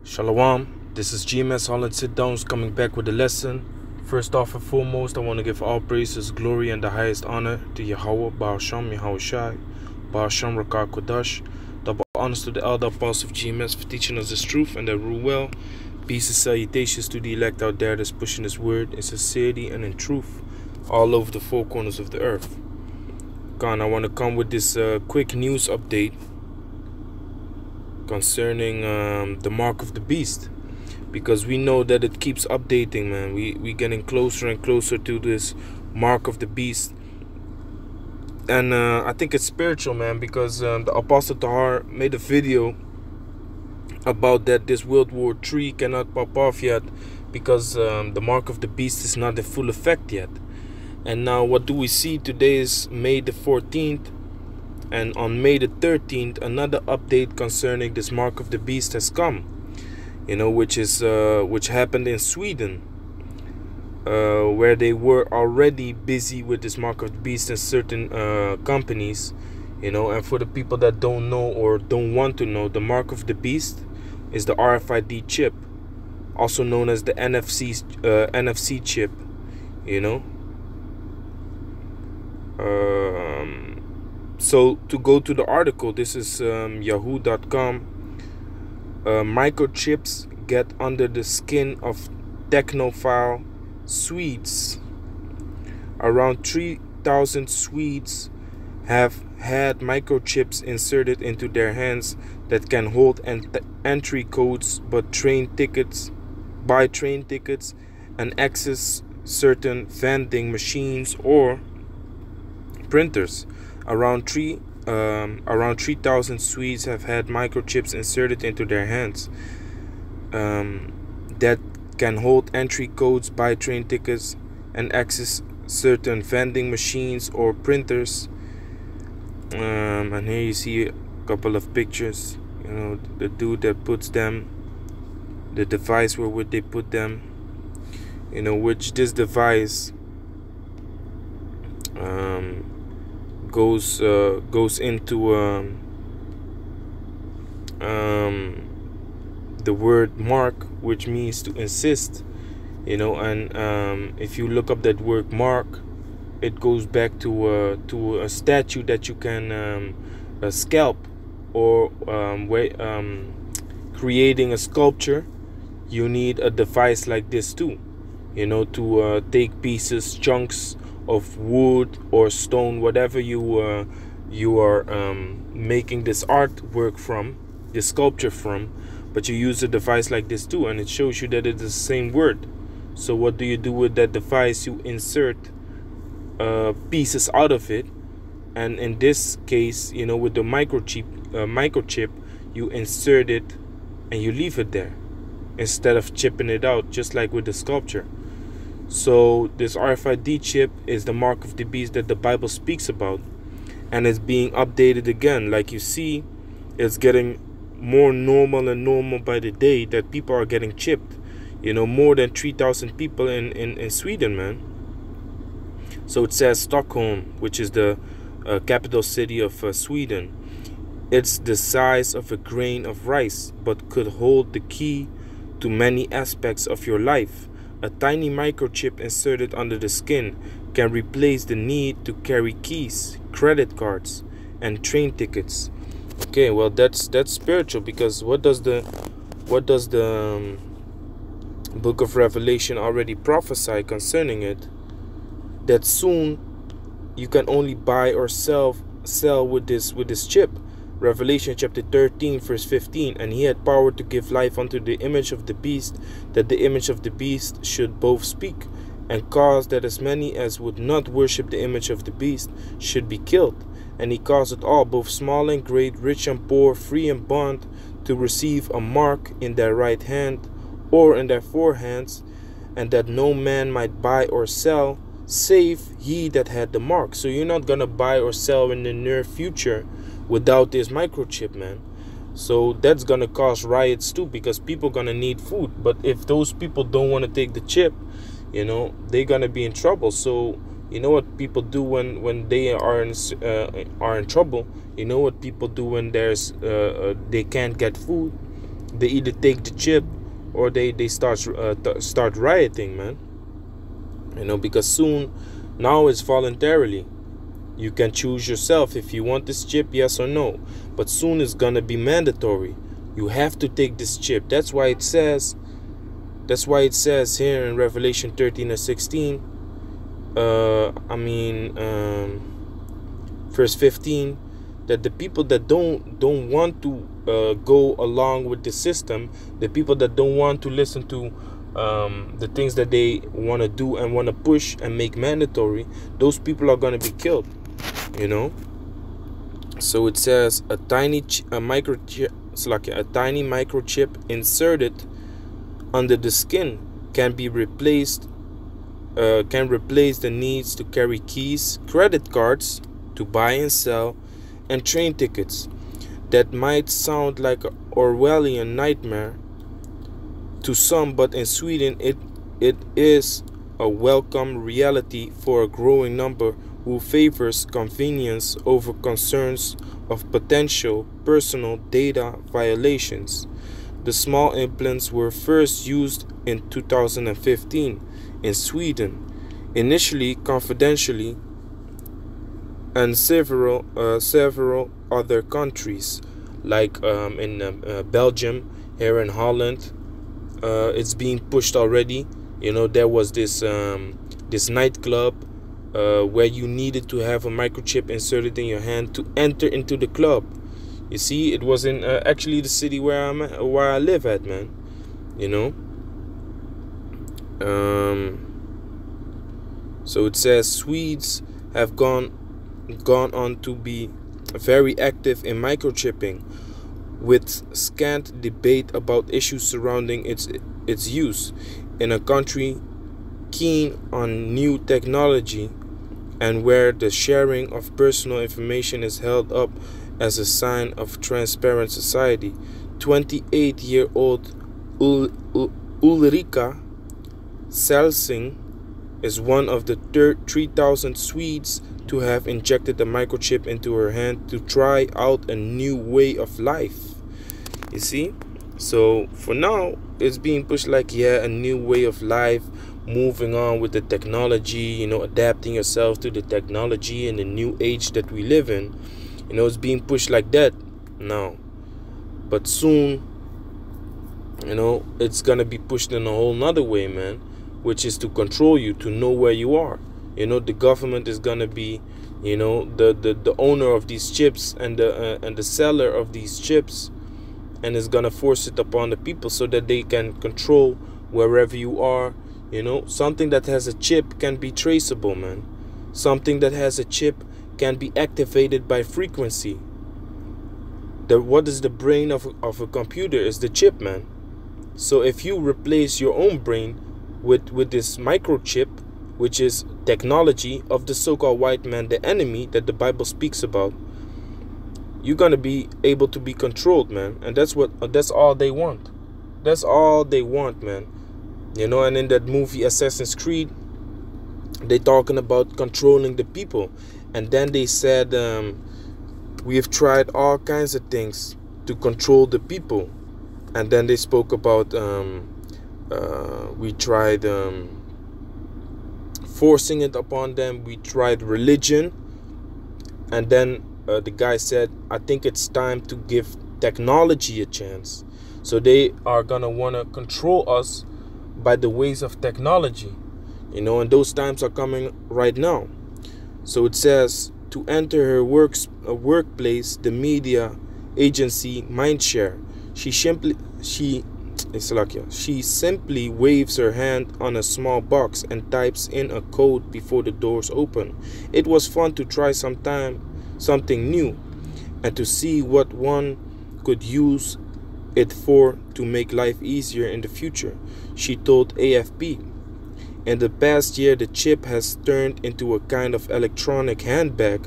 Shalom, this is GMS Holland Sit Downs coming back with a lesson. First off and foremost, I want to give all praises, glory, and the highest honor to Yahweh, Ba'asham, Yahweh Shai, Ba'asham, Rakah Kodash. Double honors to the elder apostles of GMS for teaching us this truth and that rule well. Peace and salutations to the elect out there that's pushing this word in sincerity and in truth all over the four corners of the earth. I want to come with this quick news update concerning the mark of the beast, because we know that it keeps updating, man. We getting closer and closer to this mark of the beast, and I think it's spiritual, man, because the Apostle Tahar made a video about that this World War III cannot pop off yet because the mark of the beast is not in full effect yet. And now what do we see? Today is May the 14th, and on May the 13th another update concerning this mark of the beast has come, which happened in Sweden, where they were already busy with this mark of the beast in certain companies, and for the people that don't know or don't want to know, the mark of the beast is the RFID chip, also known as the NFC chip, So to go to the article, this is yahoo.com. Microchips get under the skin of technophile Swedes. Around 3,000 Swedes have had microchips inserted into their hands that can hold entry codes, buy train tickets, and access certain vending machines or printers. Around 3,000 Swedes have had microchips inserted into their hands that can hold entry codes, buy train tickets, and access certain vending machines or printers. And here you see a couple of pictures. The dude that puts them, the device where would they put them. Which this device goes into the word mark, which means to insist, and if you look up that word mark, it goes back to a statue that you can scalp, or creating a sculpture. You need a device like this too, to take pieces, chunks of wood or stone, whatever you are making this artwork from, this sculpture from, but you use a device like this too, and it shows you that it is the same word. So what do you do with that device? You insert pieces out of it, and in this case, with the microchip, you insert it and you leave it there instead of chipping it out, just like with the sculpture. So this RFID chip is the mark of the beast that the Bible speaks about, and it's being updated again. Like you see, it's getting more normal and normal by the day that people are getting chipped. More than 3,000 people in Sweden, man. So it says Stockholm, which is the capital city of Sweden. It's the size of a grain of rice, but could hold the key to many aspects of your life. A tiny microchip inserted under the skin can replace the need to carry keys, credit cards, and train tickets. Okay, well that's spiritual, because what does the book of Revelation already prophesy concerning it? That soon you can only buy or sell with this chip. Revelation chapter 13 verse 15, and he had power to give life unto the image of the beast, that the image of the beast should both speak, and cause that as many as would not worship the image of the beast should be killed. And he caused it all, both small and great, rich and poor, free and bond, to receive a mark in their right hand or in their forehands, and that no man might buy or sell save he that had the mark. So you're not gonna buy or sell in the near future without this microchip, man. So that's gonna cause riots too, because people gonna need food. But if those people don't want to take the chip, they're gonna be in trouble. So what people do when they are in trouble? What people do when they can't get food? They either take the chip or they start rioting, man. You know, because soon, now it's voluntarily. You can choose yourself if you want this chip, yes or no. But soon it's gonna be mandatory. You have to take this chip. That's why it says here in Revelation 13 or 16, verse 15, that the people that don't want to go along with the system, the people that don't want to listen to the things that they want to do and want to push and make mandatory, those people are going to be killed, you know. So it says a tiny microchip inserted under the skin can replace the needs to carry keys, credit cards to buy and sell, and train tickets. That might sound like an Orwellian nightmare to some, but in Sweden it is a welcome reality for a growing number who favors convenience over concerns of potential personal data violations. The small implants were first used in 2015 in Sweden, initially confidentially, and several other countries like in Belgium, here in Holland. It's being pushed already. You know, there was this nightclub where you needed to have a microchip inserted in your hand to enter into the club. You see, it was in actually the city where I live at, man. You know. So it says Swedes have gone on to be very active in microchipping, with scant debate about issues surrounding its use. In a country keen on new technology and where the sharing of personal information is held up as a sign of transparent society, 28-year-old Ulrika Selsing is one of the 3,000 Swedes to have injected a microchip into her hand to try out a new way of life. You see? So for now, it's being pushed like, yeah, a new way of life, moving on with the technology, you know, adapting yourself to the technology and the new age that we live in. You know, it's being pushed like that now. But soon, you know, it's gonna be pushed in a whole nother way, man, which is to control you, to know where you are. You know, the government is gonna be, you know, the owner of these chips and the seller of these chips, and is gonna force it upon the people so that they can control wherever you are. You know, something that has a chip can be traceable, man. Something that has a chip can be activated by frequency. What is the brain of a computer is the chip, man. So if you replace your own brain with this microchip, which is technology of the so-called white man, the enemy that the Bible speaks about, you're gonna be able to be controlled, man. And that's all they want. That's all they want, man. You know, and in that movie Assassin's Creed, they talking about controlling the people. And then they said, we have tried all kinds of things to control the people. And then they spoke about we tried forcing it upon them. We tried religion. And then the guy said, I think it's time to give technology a chance. So they are gonna want to control us by the ways of technology, you know, and those times are coming right now. So it says, to enter her workplace, the media agency Mindshare, she simply waves her hand on a small box and types in a code before the doors open. It was fun to try something new and to see what one could use it for to make life easier in the future, she told AFP. In the past year, the chip has turned into a kind of electronic handbag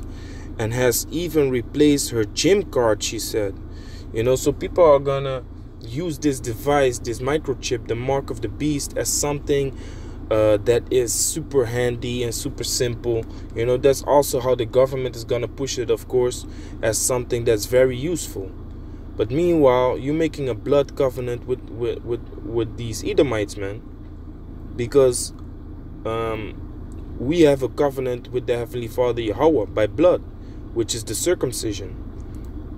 and has even replaced her gym card, she said. You know, so people are gonna use this device, this microchip, the mark of the beast, as something that is super handy and super simple. You know, that's also how the government is gonna push it, of course, as something that's very useful. But meanwhile, you're making a blood covenant with these Edomites, man, because we have a covenant with the Heavenly Father Yahweh by blood, which is the circumcision.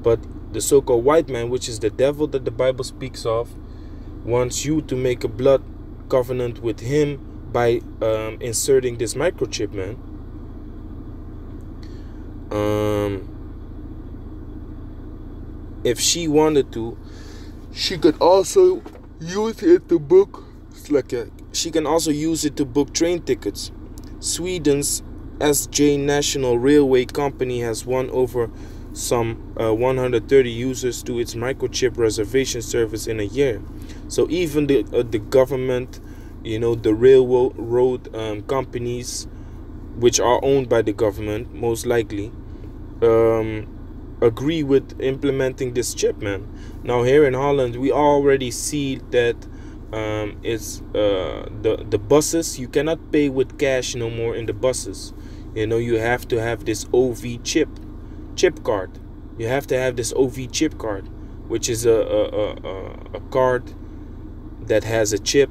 But the so-called white man, which is the devil that the Bible speaks of, wants you to make a blood covenant with him by inserting this microchip, man. If she wanted to, she could also use it to book. She can also use it to book train tickets. Sweden's SJ National Railway Company has won over some 130 users to its microchip reservation service in a year. So even the government, the railroad companies, which are owned by the government most likely, agree with implementing this chip, man. Now here in Holland, we already see that it's the buses. You cannot pay with cash no more in the buses. You have to have this OV chip card. You have to have this OV chip card, which is a card that has a chip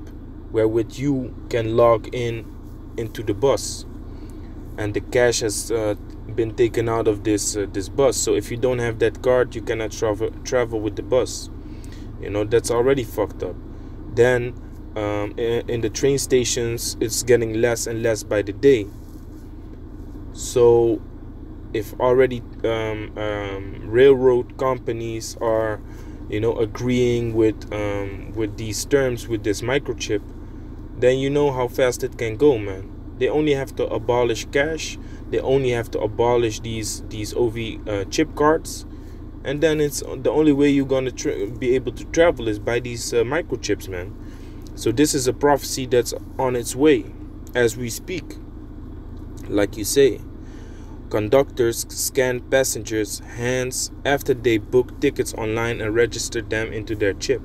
wherewith you can log into the bus, and the cash has been taken out of this bus. So if you don't have that card, you cannot travel with the bus. That's already fucked up. Then in the train stations, it's getting less and less by the day. So if already railroad companies are agreeing with these terms, with this microchip, then you know how fast it can go, man. They only have to abolish cash. They only have to abolish these OV chip cards, and then it's the only way you're gonna be able to travel is by these microchips, man. So this is a prophecy that's on its way as we speak. Like you say, conductors scan passengers' hands after they book tickets online and register them into their chip.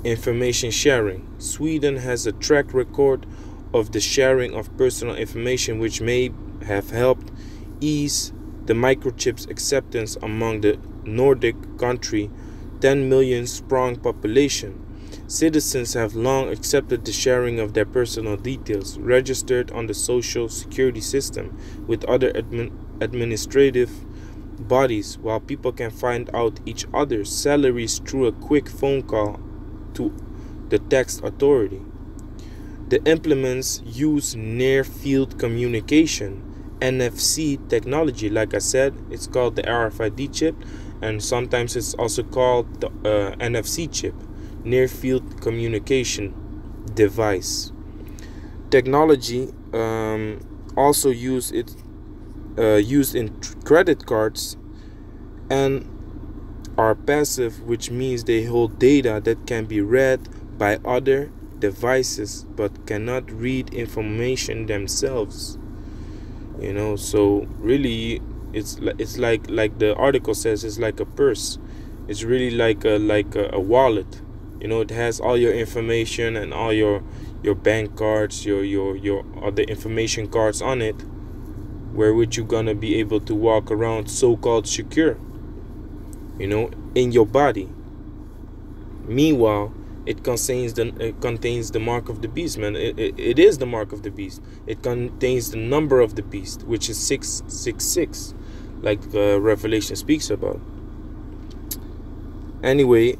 Information sharing. Sweden has a track record of the sharing of personal information, which may have helped ease the microchip's acceptance among the Nordic country 10 million strong population. Citizens have long accepted the sharing of their personal details registered on the social security system with other administrative bodies, while people can find out each other's salaries through a quick phone call to the tax authority. The implements use near-field communication, NFC technology. Like I said, it's called the RFID chip, and sometimes it's also called the NFC chip, near-field communication device. Technology also used in credit cards and are passive, which means they hold data that can be read by other devices but cannot read information themselves. So really it's like the article says, it's like a purse. It's really like a wallet. It has all your information and all your bank cards, your other information cards on it, where which you're gonna be able to walk around so-called secure, in your body. Meanwhile, it contains the mark of the beast, man. It is the mark of the beast. It contains the number of the beast, which is 666, like Revelation speaks about. Anyway,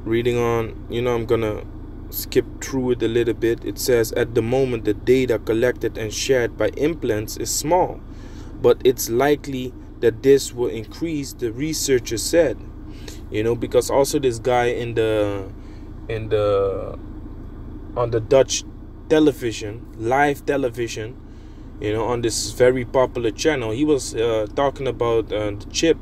reading on, I'm gonna skip through it a little bit. It says, at the moment, the data collected and shared by implants is small, but it's likely that this will increase, the researcher said. Because also this guy on the Dutch television, live television, on this very popular channel, he was talking about the chip,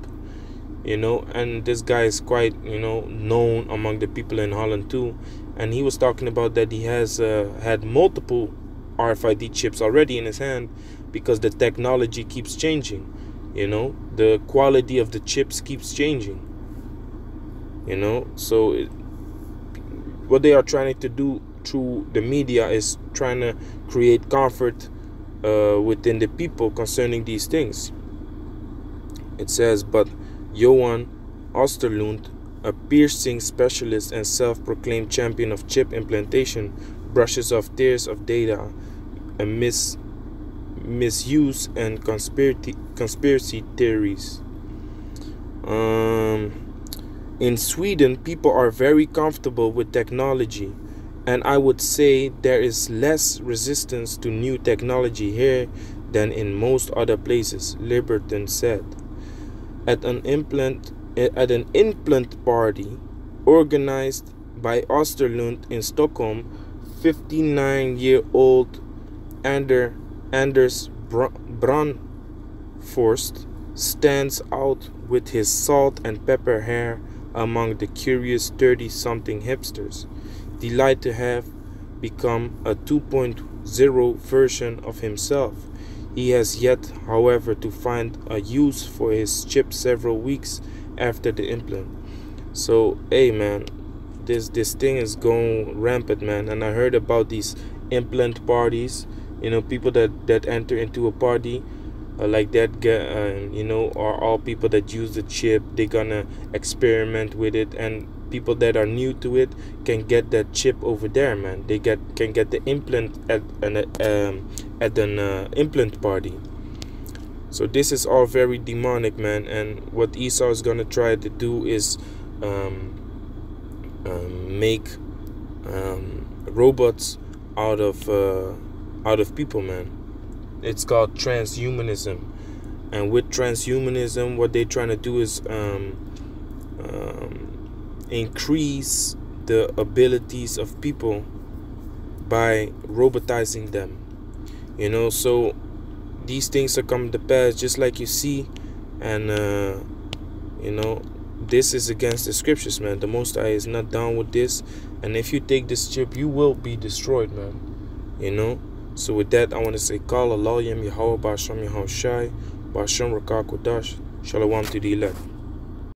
and this guy is quite known among the people in Holland too, and he was talking about that he has had multiple RFID chips already in his hand, because the technology keeps changing. The quality of the chips keeps changing. So what they are trying to do through the media is trying to create comfort within the people concerning these things. It says, but Johan Osterlund, a piercing specialist and self-proclaimed champion of chip implantation, brushes off tiers of data and misuse and conspiracy theories. In Sweden, people are very comfortable with technology, and I would say there is less resistance to new technology here than in most other places, Liberton said. At an implant party organized by Osterlund in Stockholm, 59-year-old Anders Brandforst stands out with his salt and pepper hair among the curious 30-something hipsters, delighted to have become a 2.0 version of himself. He has yet, however, to find a use for his chip several weeks after the implant. So, hey man, this thing is going rampant, man. And I heard about these implant parties. You know, people that enter into a party like that you know, are all people that use the chip. They're gonna experiment with it, and people that are new to it can get that chip over there, man. They can get the implant at an implant party. So this is all very demonic, man. And what Esau is gonna try to do is make robots out of people, man. It's called transhumanism, and with transhumanism, what they're trying to do is increase the abilities of people by robotizing them. You know, so these things are coming to pass, just like you see, and you know, this is against the scriptures, man. The Most High is not down with this, and if you take this chip, you will be destroyed, man. You know. So with that, I want to say, Kal Allah Yam Yahweh Basham Yahweh Shai Basham Rakak Wadash Shalom to the elect.